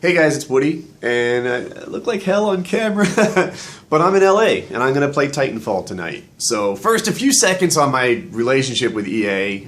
Hey guys, it's Woody, and I look like hell on camera, but I'm in LA, and I'm going to play Titanfall tonight. So first, a few seconds on my relationship with EA.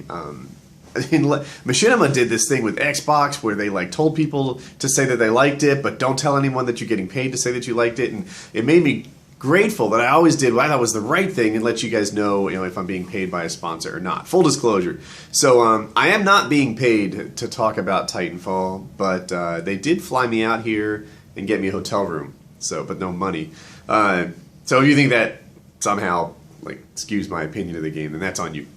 Machinima did this thing with Xbox where they told people to say that they liked it, but don't tell anyone that you're getting paid to say that you liked it, and it made me grateful that I always did what I thought was the right thing and let you guys know, if I'm being paid by a sponsor or not. Full disclosure. So I am not being paid to talk about Titanfall, but they did fly me out here and get me a hotel room. But no money. So if you think that somehow skews my opinion of the game, then that's on you.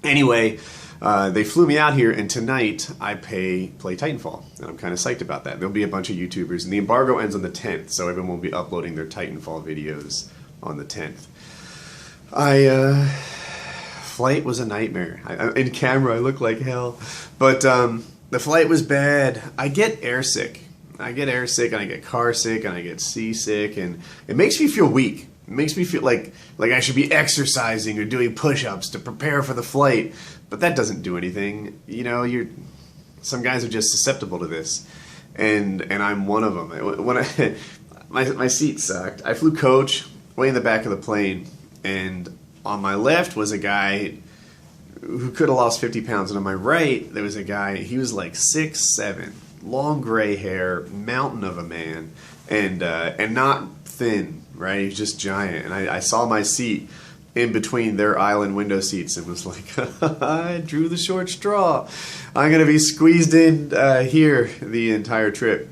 Anyway, they flew me out here, and tonight I play Titanfall, and I'm kind of psyched about that. There'll be a bunch of YouTubers, and the embargo ends on the 10th, so everyone will be uploading their Titanfall videos on the 10th. Flight was a nightmare. In camera, I look like hell, but the flight was bad. I get airsick. And I get car sick, and I get seasick, and it makes me feel weak. It makes me feel like I should be exercising or doing push-ups to prepare for the flight, but that doesn't do anything. Some guys are just susceptible to this, and I'm one of them. When my seat sucked. I flew coach way in the back of the plane, and on my left was a guy who could have lost 50 pounds, and on my right there was a guy. He was like 6'7", long gray hair, mountain of a man, and not thin. Right, he's just giant, and I saw my seat in between their island window seats and was like, I drew the short straw. I'm going to be squeezed in here the entire trip.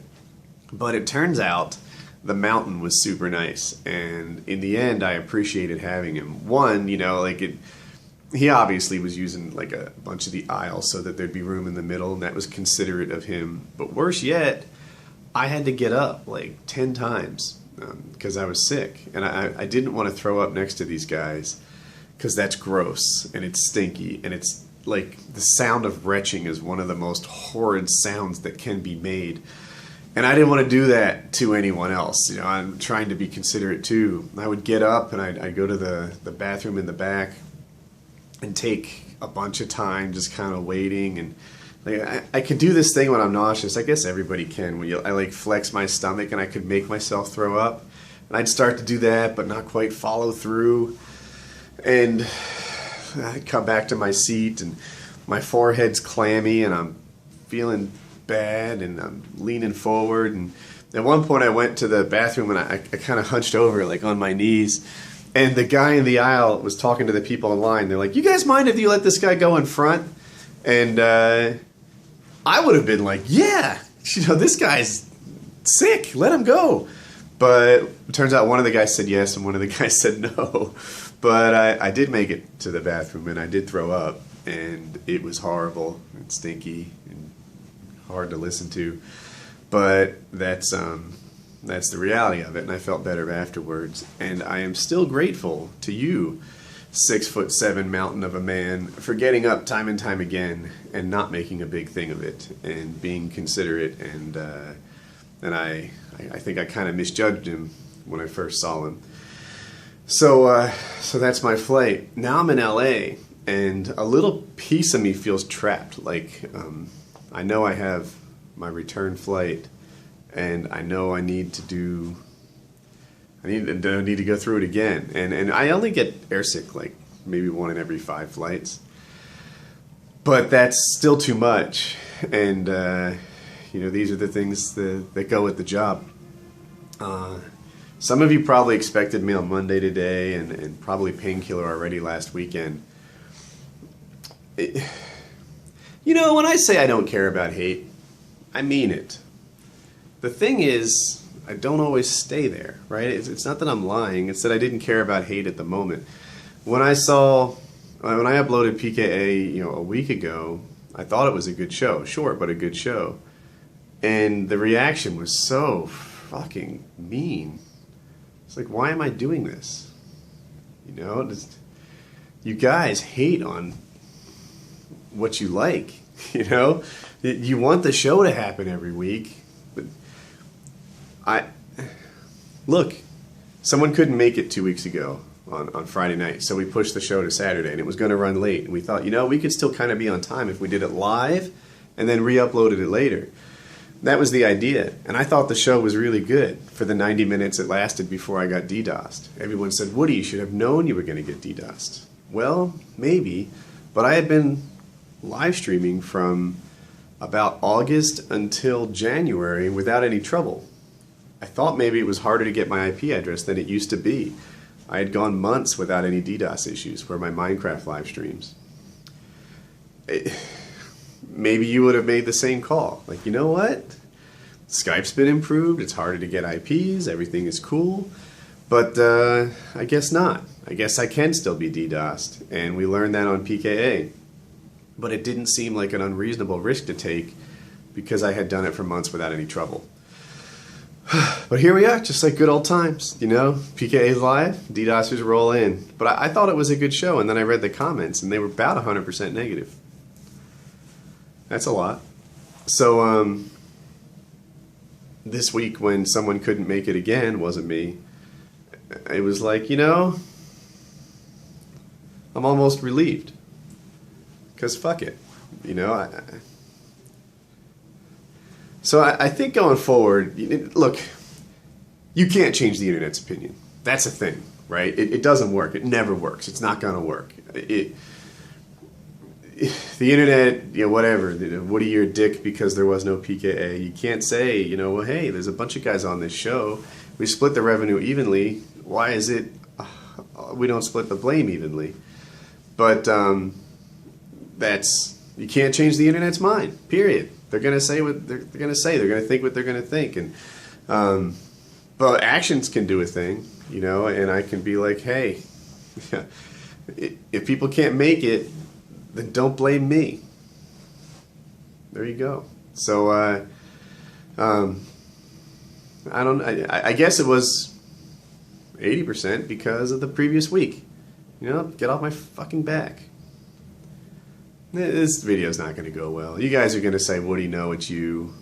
But it turns out the mountain was super nice, and in the end, I appreciated having him. One, he obviously was using a bunch of the aisles so that there'd be room in the middle, and that was considerate of him. But worse yet, I had to get up 10 times. Because I was sick, and I didn't want to throw up next to these guys because that's gross and it's stinky, and it's the sound of retching is one of the most horrid sounds that can be made, and I didn't want to do that to anyone else. I'm trying to be considerate too. I would get up and I'd go to the bathroom in the back and take a bunch of time just kind of waiting, and I could do this thing when I'm nauseous. I guess everybody can. I flex my stomach and I could make myself throw up. And I'd start to do that, but not quite follow through. And I'd come back to my seat, and my forehead's clammy, and I'm feeling bad, and I'm leaning forward. And at one point I went to the bathroom, and I kind of hunched over on my knees. And the guy in the aisle was talking to the people in line. They're like, "You guys mind if you let this guy go in front?" And I would have been like, yeah, this guy's sick, let him go. But it turns out one of the guys said yes and one of the guys said no. But I did make it to the bathroom, and I did throw up, and it was horrible and stinky and hard to listen to. But that's the reality of it, and I felt better afterwards. And I am still grateful to you, 6'7" mountain of a man, for getting up time and time again and not making a big thing of it and being considerate, and I think I kind of misjudged him when I first saw him. So that's my flight. Now I'm in LA, and a little piece of me feels trapped. I know I have my return flight, and I know I need to go through it again, and I only get airsick maybe 1 in every 5 flights, but that's still too much. And these are the things that go with the job. Some of you probably expected me on Monday today, and probably Painkiller already last weekend. When I say I don't care about hate, I mean it. The thing is, I don't always stay there, right? It's not that I'm lying. It's that I didn't care about hate at the moment. When I uploaded PKA, a week ago, I thought it was a good show. Short, but a good show. And the reaction was so fucking mean. It's why am I doing this? You guys hate on what you like, You want the show to happen every week. Look, someone couldn't make it 2 weeks ago on Friday night, so we pushed the show to Saturday, and it was going to run late. And we thought, we could still kind of be on time if we did it live and then re-uploaded it later. That was the idea, and I thought the show was really good for the 90 minutes it lasted before I got DDoSed. Everyone said, Woody, you should have known you were going to get DDoSed. Well, maybe, but I had been live streaming from about August until January without any trouble. I thought maybe it was harder to get my IP address than it used to be. I had gone months without any DDoS issues for my Minecraft live streams. Maybe you would have made the same call. Like, you know what? Skype's been improved. It's harder to get IPs. Everything is cool. But I guess not. I guess I can still be DDoSed. And we learned that on PKA. But it didn't seem like an unreasonable risk to take because I had done it for months without any trouble. But here we are, just like good old times. You know, PKA's live, DDoSers roll in. But I thought it was a good show, and then I read the comments, and they were about 100% negative. That's a lot. So this week when someone couldn't make it again, wasn't me, it was like, you know, I'm almost relieved. Because fuck it. You know, So I think going forward, look, you can't change the internet's opinion. That's a thing, right? It doesn't work. It never works. It's not going to work. The internet, you know, whatever, Woody, you're a dick because there was no PKA. You can't say, you know, well, hey, there's a bunch of guys on this show. We split the revenue evenly. Why is it we don't split the blame evenly? But you can't change the internet's mind, period. They're going to say what they're going to say. They're going to think what they're going to think. And but actions can do a thing, you know, and I can be like, hey, if people can't make it, then don't blame me. There you go. So I guess it was 80% because of the previous week. You know, get off my fucking back. This video's not going to go well. You guys are going to say, Woody, no, it's you.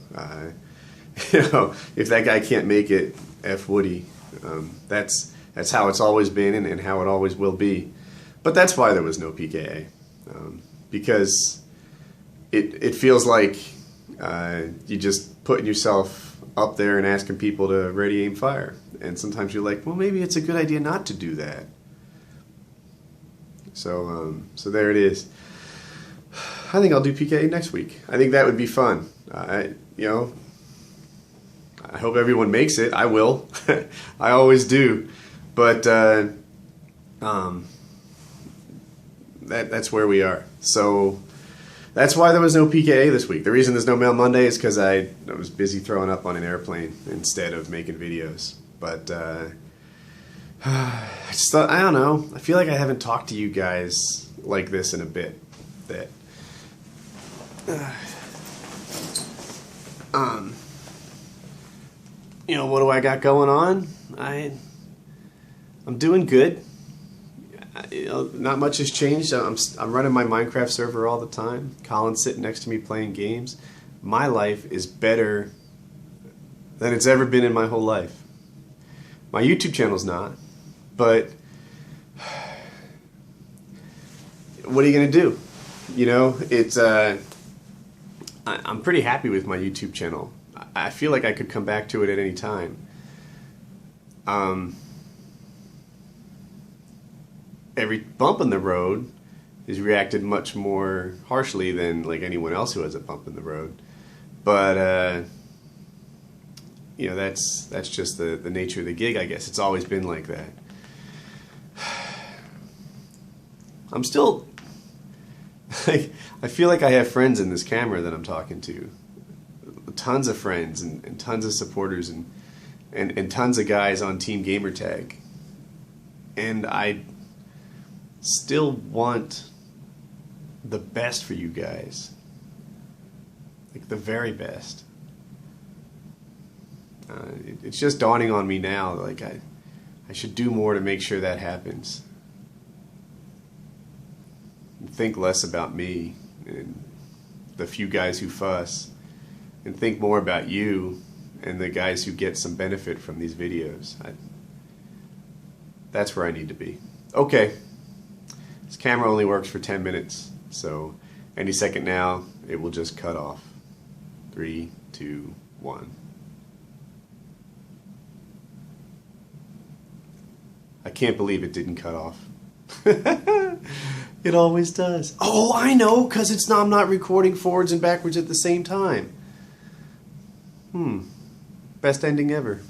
You know, if that guy can't make it, F Woody. That's how it's always been and how it always will be. But that's why there was no PKA. Because it feels like you just putting yourself up there and asking people to ready, aim, fire. And sometimes you're like, well, maybe it's a good idea not to do that. So there it is. I think I'll do PKA next week. I think that would be fun. You know, I hope everyone makes it. I will. I always do. But that's where we are. So that's why there was no PKA this week. The reason there's no Mail Monday is because I was busy throwing up on an airplane instead of making videos. But I just thought, I don't know. I feel like I haven't talked to you guys like this in a bit. That you know, what do I got going on? I'm doing good. You know, not much has changed. I'm running my Minecraft server all the time. Colin's sitting next to me playing games. My life is better than it's ever been in my whole life. My YouTube channel's not, but what are you gonna do? You know, it's I'm pretty happy with my YouTube channel. I feel like I could come back to it at any time. Every bump in the road is reacted much more harshly than like anyone else who has a bump in the road. But you know, that's just the nature of the gig, I guess. It's always been like that. I'm still I feel like I have friends in this camera that I'm talking to. Tons of friends and tons of supporters and tons of guys on Team Gamertag. And I still want the best for you guys. Like the very best. It's just dawning on me now, like I should do more to make sure that happens. Think less about me and the few guys who fuss, and think more about you and the guys who get some benefit from these videos. That's where I need to be. Okay, this camera only works for 10 minutes, so any second now it will just cut off. 3, 2, 1. I can't believe it didn't cut off. It always does. Oh, I know, because I'm not recording forwards and backwards at the same time. Best ending ever.